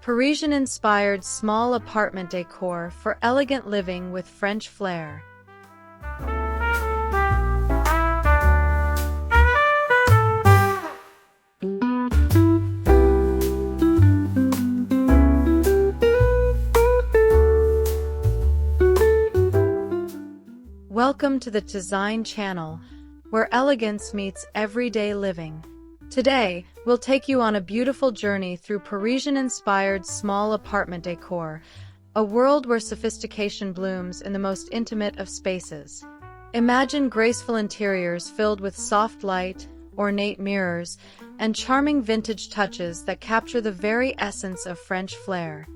Parisian-inspired small apartment decor for elegant living with French flair. Welcome to the Design Channel, where elegance meets everyday living. Today, we'll take you on a beautiful journey through Parisian-inspired small apartment decor, a world where sophistication blooms in the most intimate of spaces. Imagine graceful interiors filled with soft light, ornate mirrors, and charming vintage touches that capture the very essence of French flair.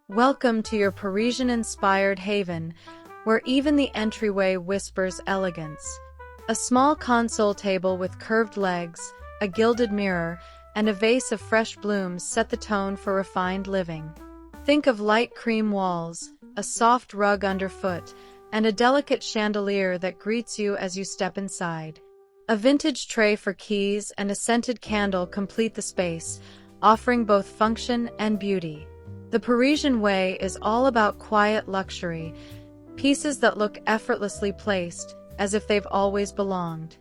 Welcome to your Parisian-inspired haven, where even the entryway whispers elegance. A small console table with curved legs, a gilded mirror, and a vase of fresh blooms set the tone for refined living. Think of light cream walls, a soft rug underfoot, and a delicate chandelier that greets you as you step inside. A vintage tray for keys and a scented candle complete the space, offering both function and beauty. The Parisian way is all about quiet luxury, pieces that look effortlessly placed, as if they've always belonged.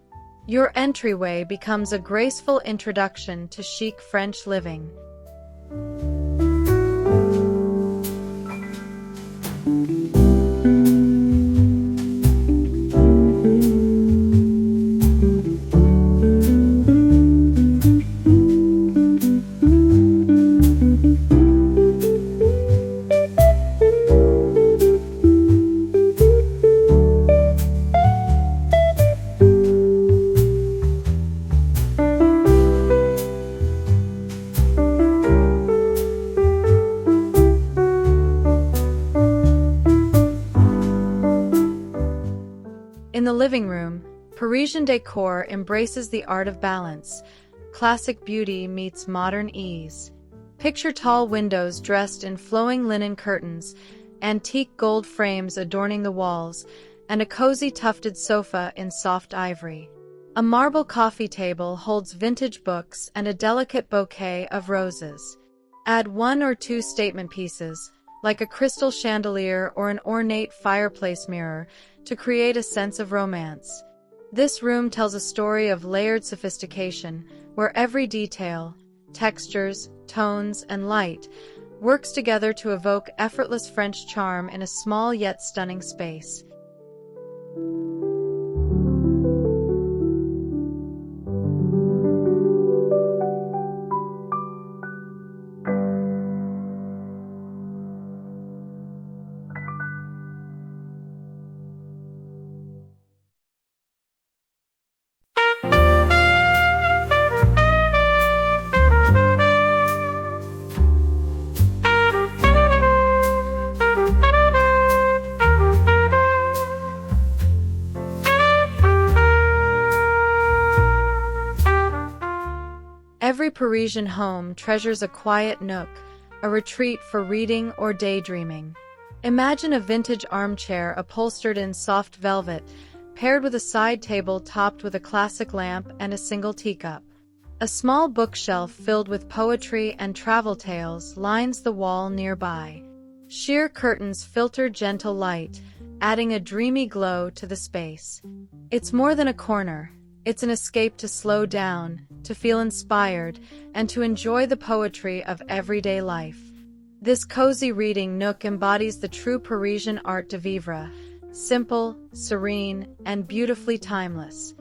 Your entryway becomes a graceful introduction to chic French living. In the living room, Parisian decor embraces the art of balance. Classic beauty meets modern ease. Picture tall windows dressed in flowing linen curtains, antique gold frames adorning the walls, and a cozy tufted sofa in soft ivory. A marble coffee table holds vintage books and a delicate bouquet of roses. Add one or two statement pieces, like a crystal chandelier or an ornate fireplace mirror, to create a sense of romance. This room tells a story of layered sophistication, where every detail, textures, tones, and light works together to evoke effortless French charm in a small yet stunning space. Every Parisian home treasures a quiet nook, a retreat for reading or daydreaming. Imagine a vintage armchair upholstered in soft velvet, paired with a side table topped with a classic lamp and a single teacup. A small bookshelf filled with poetry and travel tales lines the wall nearby. Sheer curtains filter gentle light, adding a dreamy glow to the space. It's more than a corner. It's an escape to slow down, to feel inspired, and to enjoy the poetry of everyday life. This cozy reading nook embodies the true Parisian art de vivre, simple, serene, and beautifully timeless.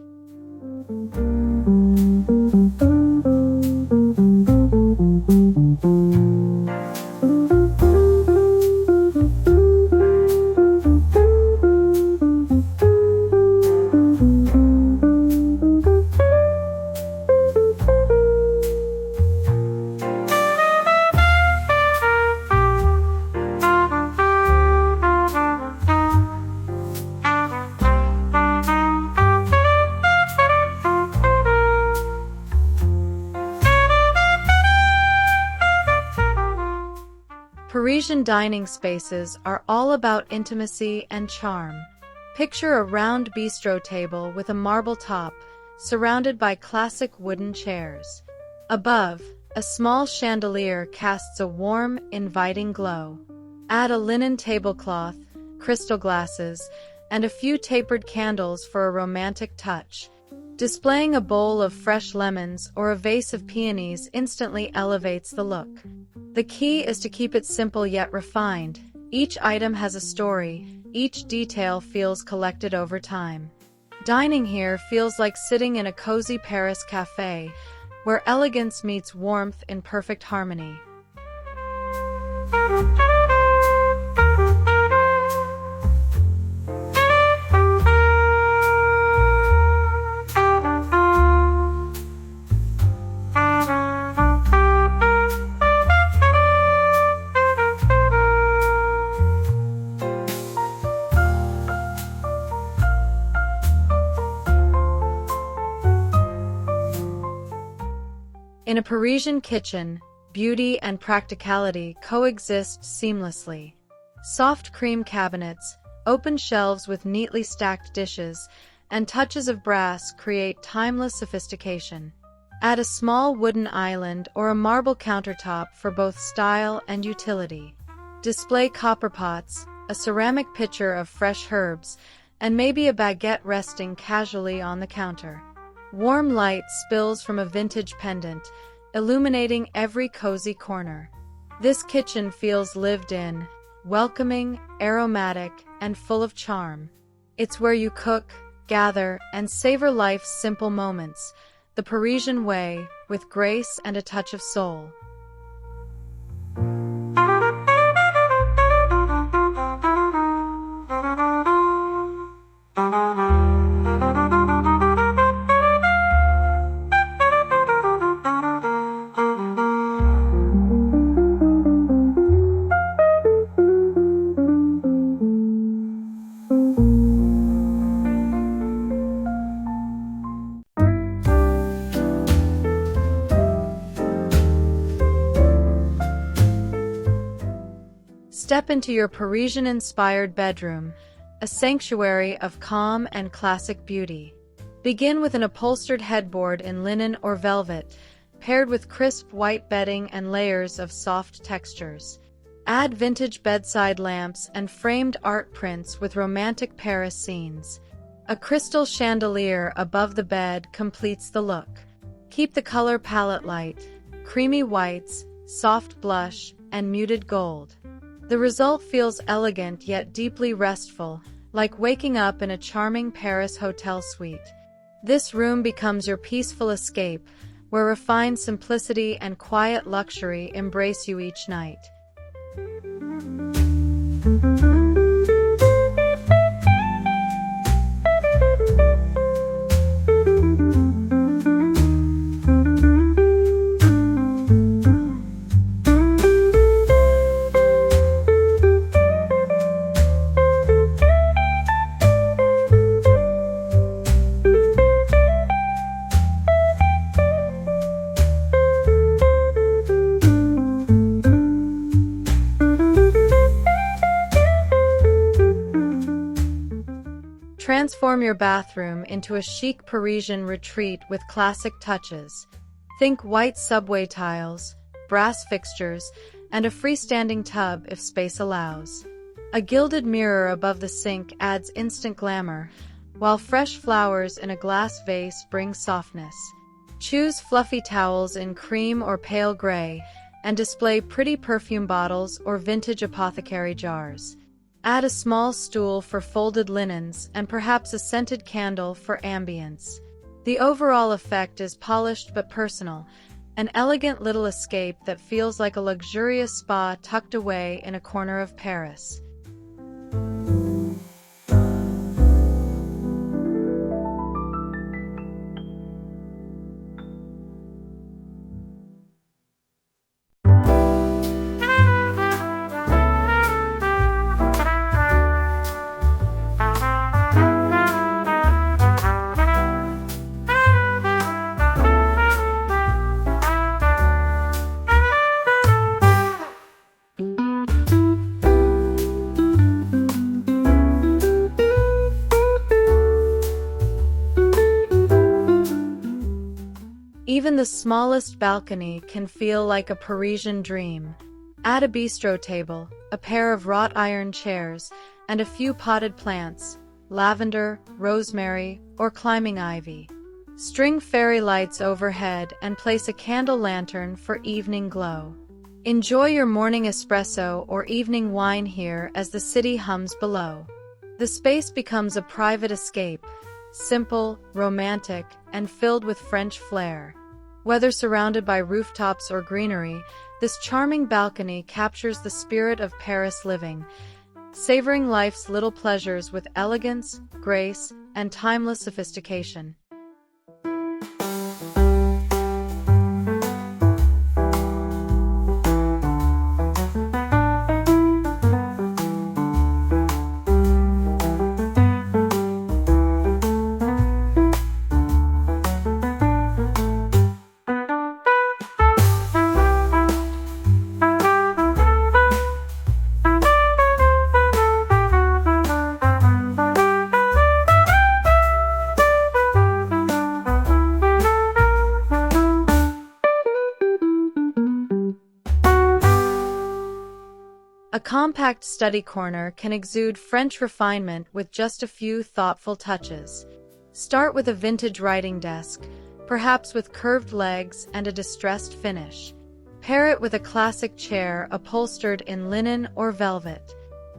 Parisian dining spaces are all about intimacy and charm. Picture a round bistro table with a marble top, surrounded by classic wooden chairs. Above, a small chandelier casts a warm, inviting glow. Add a linen tablecloth, crystal glasses, and a few tapered candles for a romantic touch. Displaying a bowl of fresh lemons or a vase of peonies instantly elevates the look. The key is to keep it simple yet refined. Each item has a story, each detail feels collected over time. Dining here feels like sitting in a cozy Paris cafe, where elegance meets warmth in perfect harmony. In a Parisian kitchen, beauty and practicality coexist seamlessly. Soft cream cabinets, open shelves with neatly stacked dishes, and touches of brass create timeless sophistication. Add a small wooden island or a marble countertop for both style and utility. Display copper pots, a ceramic pitcher of fresh herbs, and maybe a baguette resting casually on the counter. Warm light spills from a vintage pendant, illuminating every cozy corner. This kitchen feels lived in, welcoming, aromatic, and full of charm. It's where you cook, gather, and savor life's simple moments, the Parisian way, with grace and a touch of soul. Step into your Parisian-inspired bedroom, a sanctuary of calm and classic beauty. Begin with an upholstered headboard in linen or velvet, paired with crisp white bedding and layers of soft textures. Add vintage bedside lamps and framed art prints with romantic Paris scenes. A crystal chandelier above the bed completes the look. Keep the color palette light, creamy whites, soft blush, and muted gold. The result feels elegant yet deeply restful, like waking up in a charming Paris hotel suite. This room becomes your peaceful escape, where refined simplicity and quiet luxury embrace you each night. Transform your bathroom into a chic Parisian retreat with classic touches. Think white subway tiles, brass fixtures, and a freestanding tub if space allows. A gilded mirror above the sink adds instant glamour, while fresh flowers in a glass vase bring softness. Choose fluffy towels in cream or pale gray, and display pretty perfume bottles or vintage apothecary jars. Add a small stool for folded linens and perhaps a scented candle for ambience. The overall effect is polished but personal, an elegant little escape that feels like a luxurious spa tucked away in a corner of Paris. Even the smallest balcony can feel like a Parisian dream. Add a bistro table, a pair of wrought iron chairs, and a few potted plants, lavender, rosemary, or climbing ivy. String fairy lights overhead and place a candle lantern for evening glow. Enjoy your morning espresso or evening wine here as the city hums below. The space becomes a private escape, simple, romantic, and filled with French flair. Whether surrounded by rooftops or greenery, this charming balcony captures the spirit of Paris living, savoring life's little pleasures with elegance, grace, and timeless sophistication. A compact study corner can exude French refinement with just a few thoughtful touches. Start with a vintage writing desk, perhaps with curved legs and a distressed finish. Pair it with a classic chair upholstered in linen or velvet.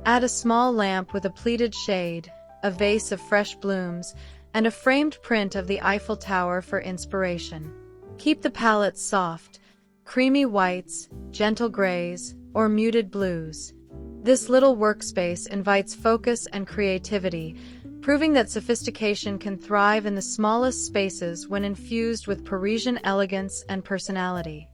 Add a small lamp with a pleated shade, a vase of fresh blooms, and a framed print of the Eiffel Tower for inspiration. Keep the palette soft, creamy whites, gentle grays, or muted blues. This little workspace invites focus and creativity, proving that sophistication can thrive in the smallest spaces when infused with Parisian elegance and personality.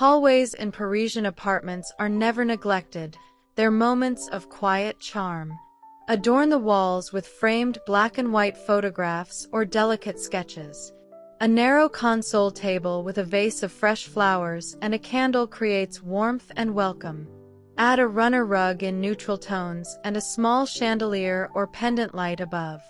Hallways in Parisian apartments are never neglected. They're moments of quiet charm. Adorn the walls with framed black and white photographs or delicate sketches. A narrow console table with a vase of fresh flowers and a candle creates warmth and welcome. Add a runner rug in neutral tones and a small chandelier or pendant light above.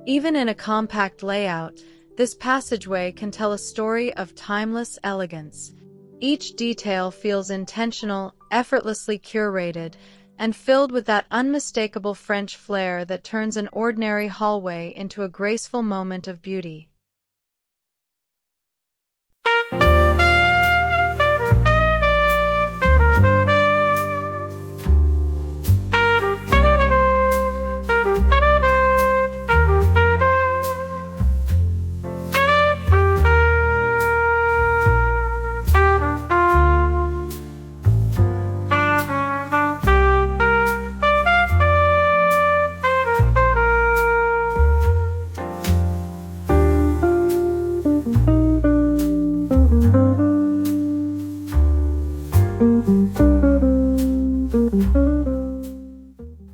Even in a compact layout, this passageway can tell a story of timeless elegance. Each detail feels intentional, effortlessly curated, and filled with that unmistakable French flair that turns an ordinary hallway into a graceful moment of beauty.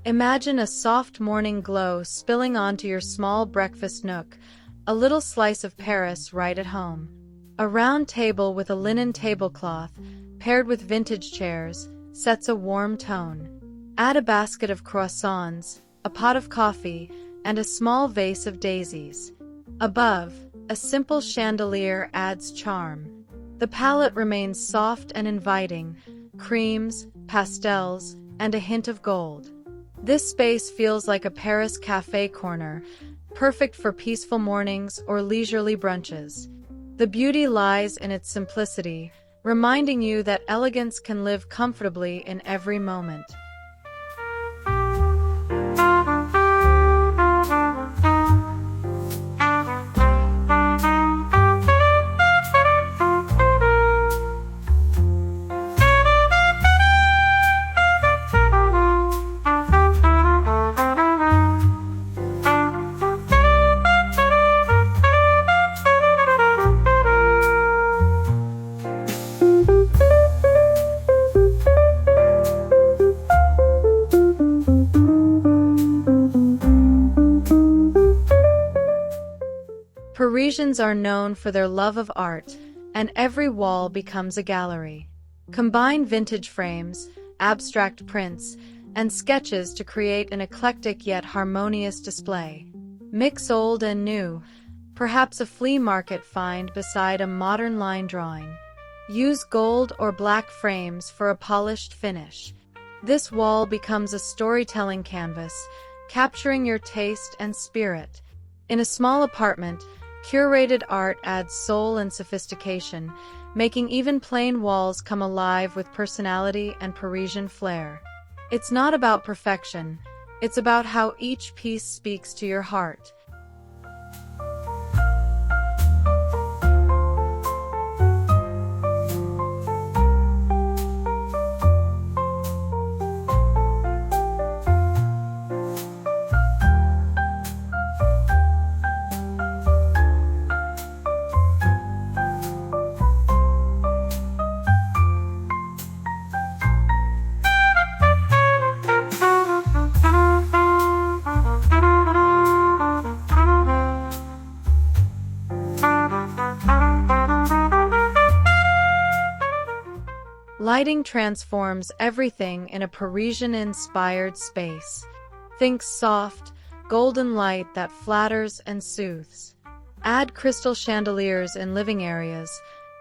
Imagine a soft morning glow spilling onto your small breakfast nook, a little slice of Paris right at home. A round table with a linen tablecloth, paired with vintage chairs, sets a warm tone. Add a basket of croissants, a pot of coffee, and a small vase of daisies. Above, a simple chandelier adds charm. The palette remains soft and inviting, creams, pastels, and a hint of gold. This space feels like a Paris cafe corner, perfect for peaceful mornings or leisurely brunches. The beauty lies in its simplicity, reminding you that elegance can live comfortably in every moment. Parisians are known for their love of art, and every wall becomes a gallery. Combine vintage frames, abstract prints, and sketches to create an eclectic yet harmonious display. Mix old and new, perhaps a flea market find beside a modern line drawing. Use gold or black frames for a polished finish. This wall becomes a storytelling canvas, capturing your taste and spirit. In a small apartment, curated art adds soul and sophistication, making even plain walls come alive with personality and Parisian flair. It's not about perfection, it's about how each piece speaks to your heart. Lighting transforms everything in a Parisian-inspired space. Think soft, golden light that flatters and soothes. Add crystal chandeliers in living areas,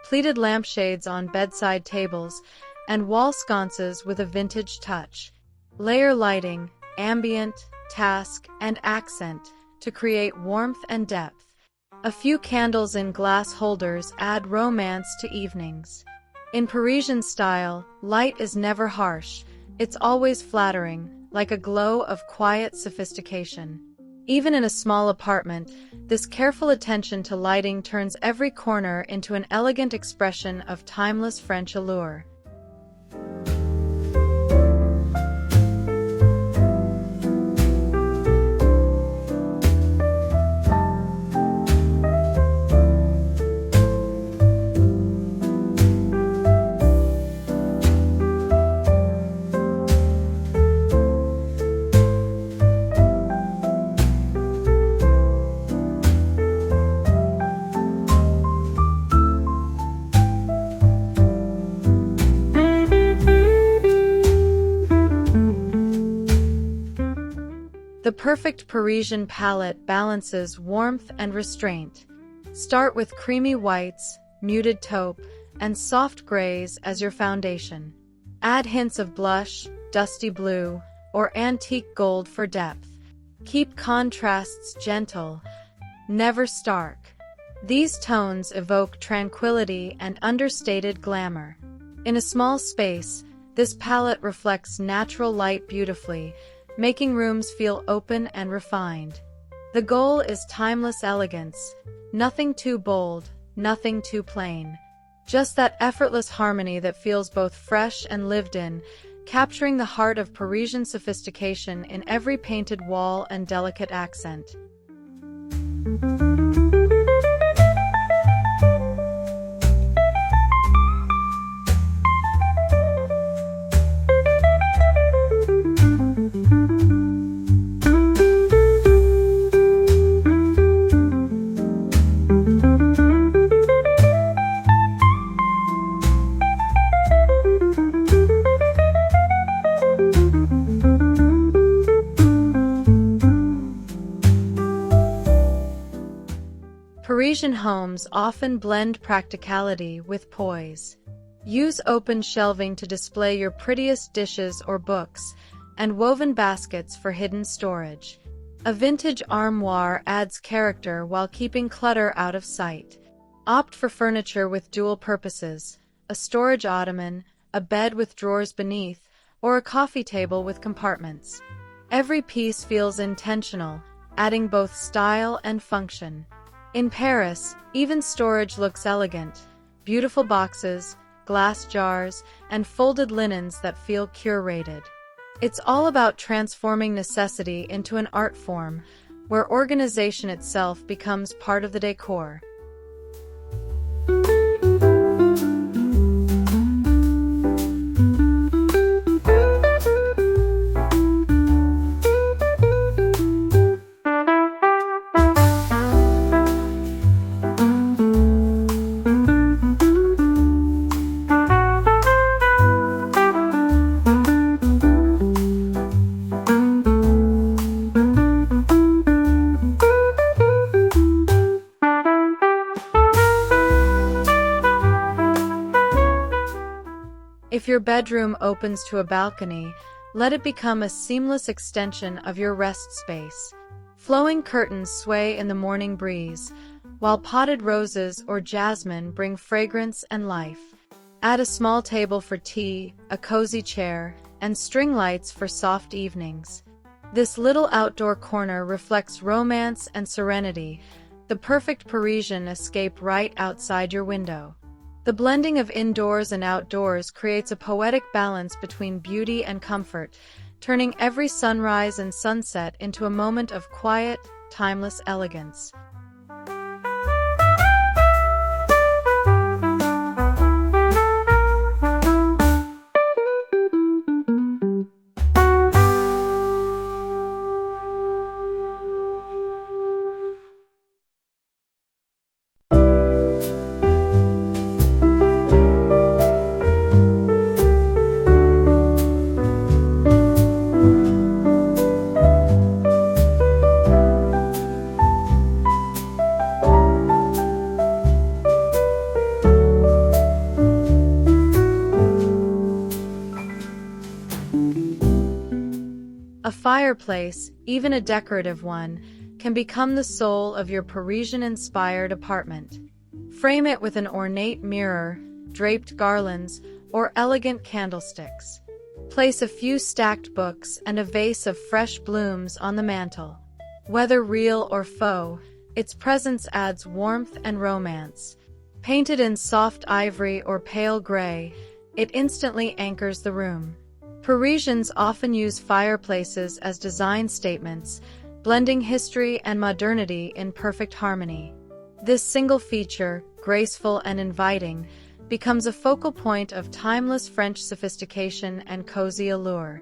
pleated lampshades on bedside tables, and wall sconces with a vintage touch. Layer lighting, ambient, task, and accent to create warmth and depth. A few candles in glass holders add romance to evenings. In Parisian style, light is never harsh. It's always flattering, like a glow of quiet sophistication. Even in a small apartment, this careful attention to lighting turns every corner into an elegant expression of timeless French allure. The perfect Parisian palette balances warmth and restraint. Start with creamy whites, muted taupe, and soft grays as your foundation. Add hints of blush, dusty blue, or antique gold for depth. Keep contrasts gentle, never stark. These tones evoke tranquility and understated glamour. In a small space, this palette reflects natural light beautifully, making rooms feel open and refined. The goal is timeless elegance, nothing too bold, nothing too plain. Just that effortless harmony that feels both fresh and lived in, capturing the heart of Parisian sophistication in every painted wall and delicate accent. Parisian homes often blend practicality with poise. Use open shelving to display your prettiest dishes or books, and woven baskets for hidden storage. A vintage armoire adds character while keeping clutter out of sight. Opt for furniture with dual purposes: a storage ottoman, a bed with drawers beneath, or a coffee table with compartments. Every piece feels intentional, adding both style and function. In Paris, even storage looks elegant. Beautiful boxes, glass jars, and folded linens that feel curated. It's all about transforming necessity into an art form, where organization itself becomes part of the decor. If your bedroom opens to a balcony, let it become a seamless extension of your rest space. Flowing curtains sway in the morning breeze, while potted roses or jasmine bring fragrance and life. Add a small table for tea, a cozy chair, and string lights for soft evenings. This little outdoor corner reflects romance and serenity, the perfect Parisian escape right outside your window. The blending of indoors and outdoors creates a poetic balance between beauty and comfort, turning every sunrise and sunset into a moment of quiet, timeless elegance. A fireplace, even a decorative one, can become the soul of your Parisian-inspired apartment. Frame it with an ornate mirror, draped garlands, or elegant candlesticks. Place a few stacked books and a vase of fresh blooms on the mantel. Whether real or faux, its presence adds warmth and romance. Painted in soft ivory or pale gray, it instantly anchors the room. Parisians often use fireplaces as design statements, blending history and modernity in perfect harmony. This single feature, graceful and inviting, becomes a focal point of timeless French sophistication and cozy allure.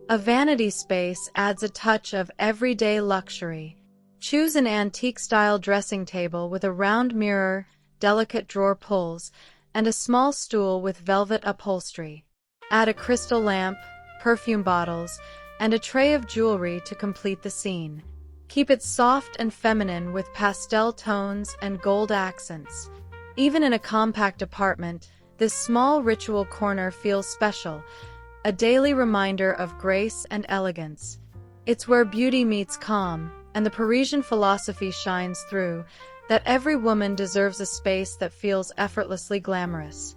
A vanity space adds a touch of everyday luxury. Choose an antique-style dressing table with a round mirror, delicate drawer pulls, and a small stool with velvet upholstery. Add a crystal lamp, perfume bottles, and a tray of jewelry to complete the scene. Keep it soft and feminine with pastel tones and gold accents. Even in a compact apartment, this small ritual corner feels special, a daily reminder of grace and elegance. It's where beauty meets calm, and the Parisian philosophy shines through, that every woman deserves a space that feels effortlessly glamorous.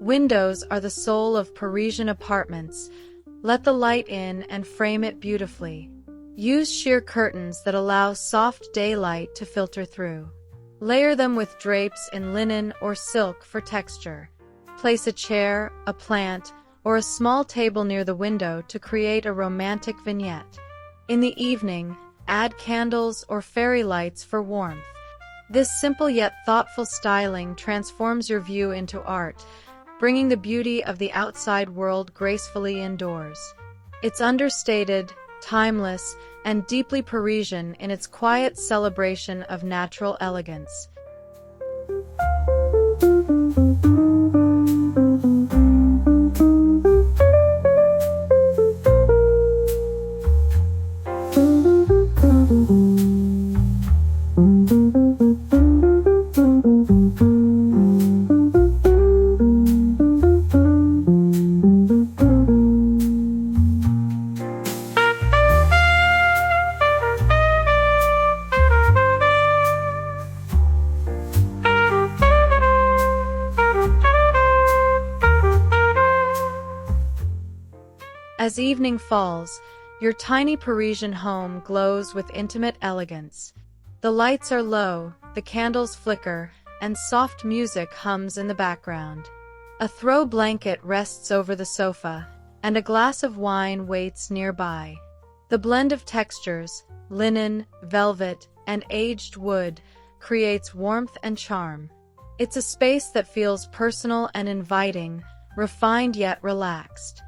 Windows are the soul of Parisian apartments. Let the light in and frame it beautifully. Use sheer curtains that allow soft daylight to filter through. Layer them with drapes in linen or silk for texture. Place a chair, a plant, or a small table near the window to create a romantic vignette. In the evening, add candles or fairy lights for warmth. This simple yet thoughtful styling transforms your view into art, bringing the beauty of the outside world gracefully indoors. It's understated, timeless, and deeply Parisian in its quiet celebration of natural elegance. As evening falls, your tiny Parisian home glows with intimate elegance. The lights are low, the candles flicker, and soft music hums in the background. A throw blanket rests over the sofa, and a glass of wine waits nearby. The blend of textures, linen, velvet, and aged wood, creates warmth and charm. It's a space that feels personal and inviting, refined yet relaxed.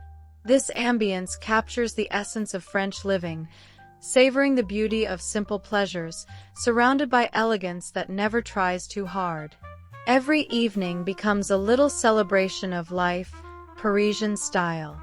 This ambience captures the essence of French living, savoring the beauty of simple pleasures, surrounded by elegance that never tries too hard. Every evening becomes a little celebration of life, Parisian style.